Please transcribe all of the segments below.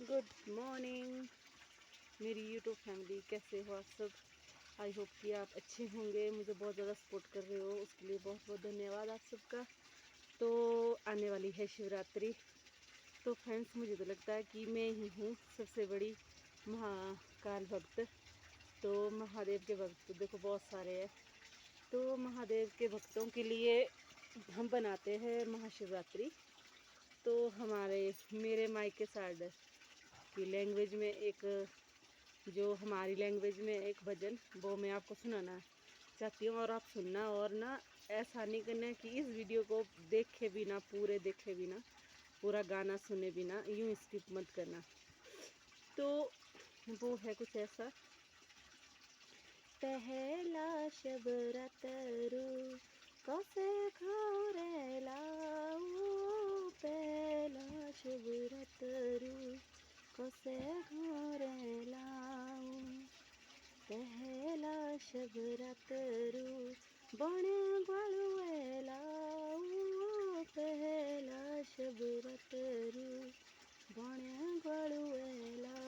Good morning मेरी YouTube family, कैसे हो आप सब। आई होप कि आप अच्छे होंगे। मुझे बहुत ज़्यादा सपोर्ट कर रहे हो, उसके लिए बहुत बहुत धन्यवाद आप सबका। तो आने वाली है शिवरात्रि। तो फ्रेंड्स, मुझे तो लगता है कि मैं ही हूँ सबसे बड़ी महाकाल भक्त। तो महादेव के भक्त तो देखो बहुत सारे हैं। तो महादेव के भक्तों के लिए हम बनाते हैं महाशिवरात्रि। तो मेरे मायके साइड की लैंग्वेज में जो हमारी लैंग्वेज में एक भजन, वो मैं आपको सुनाना चाहती हूँ और आप सुनना। और ना ऐसा नहीं करना कि इस वीडियो को देखे बिना, पूरा गाना सुने बिना यूँ स्किप मत करना। तो वो है कुछ ऐसा। पहला शबरतरु कसे खोरेला, पहला शबरतरु कसे खोरेला, पहला शबरतरु बण बलुएला, पहला शबरतरु बण बलुएला,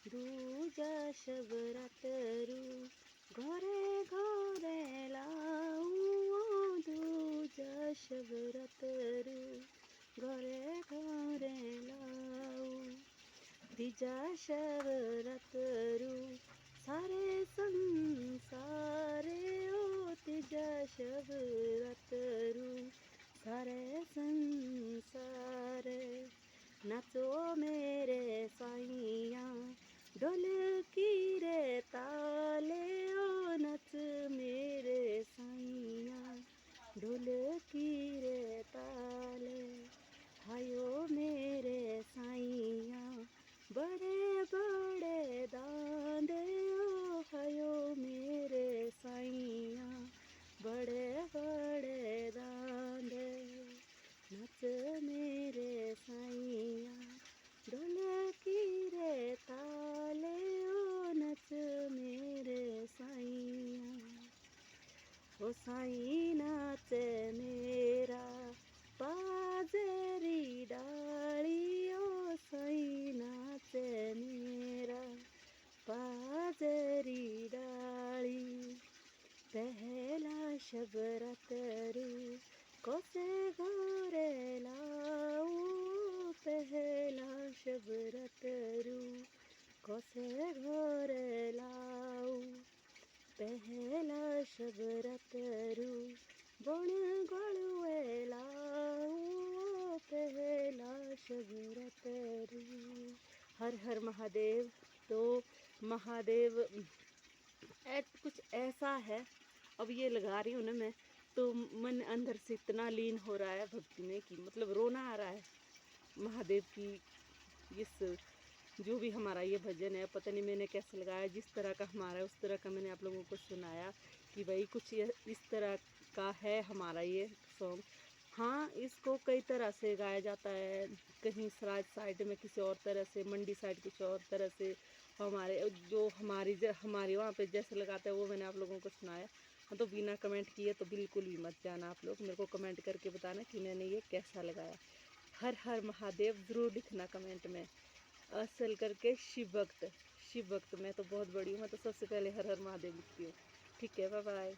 दूजा शबरतरु घरे घरे लाऊ, दूजा शबरतरु घरे घरे लाऊ, तीजा शबरतरु सारे संसारे, ओ तीजा शबरतरु सारे संसारे, नाचो मेरे साइया ढोलकी रे ताले, ओ नच मेरे साइया ढोलकी रे ताले, हायो मेरे साइया बड़े बड़े दांदे, ओ हायो मेरे साइया बड़े बड़े दांदे, नच मेरे साइया ढोलकी रे ताले, ओ नच मेरे साइया, ओ साई नाचे मेरा पाजरी डाली, ओ साई नाचे मेरा पाजरी डाली, पहला शबरतरु कोसे घरे लाऊ, पहला शबरतरु कोसे घरे लाऊ, पहला शबरतरु बण गलुए लाऊ, पहला शबरतरु। हर हर महादेव। तो महादेव कुछ ऐसा है। अब ये लगा रही हूँ ना मैं, तो मन अंदर से इतना लीन हो रहा है भक्ति में कि मतलब रोना आ रहा है। महादेव की इस जो भी हमारा ये भजन है, पता नहीं मैंने कैसे लगाया, जिस तरह का हमारा है उस तरह का मैंने आप लोगों को सुनाया कि भाई कुछ इस तरह का है हमारा ये सॉन्ग। हाँ, इसको कई तरह से गाया जाता है, कहीं सराज साइड में किसी और तरह से, मंडी साइड कुछ और तरह से, हमारी वहाँ पे जैसे लगाते हैं वो मैंने आप लोगों को सुनाया। तो बिना कमेंट किए तो बिल्कुल भी मत जाना आप लोग, मेरे को कमेंट करके बताना कि मैंने ये कैसा लगाया। हर हर महादेव ज़रूर लिखना कमेंट में। असल करके शिव भक्त मैं तो बहुत बड़ी हूँ, तो सबसे पहले हर हर महादेव लिखती हूँ। ठीक है, बाय बाय।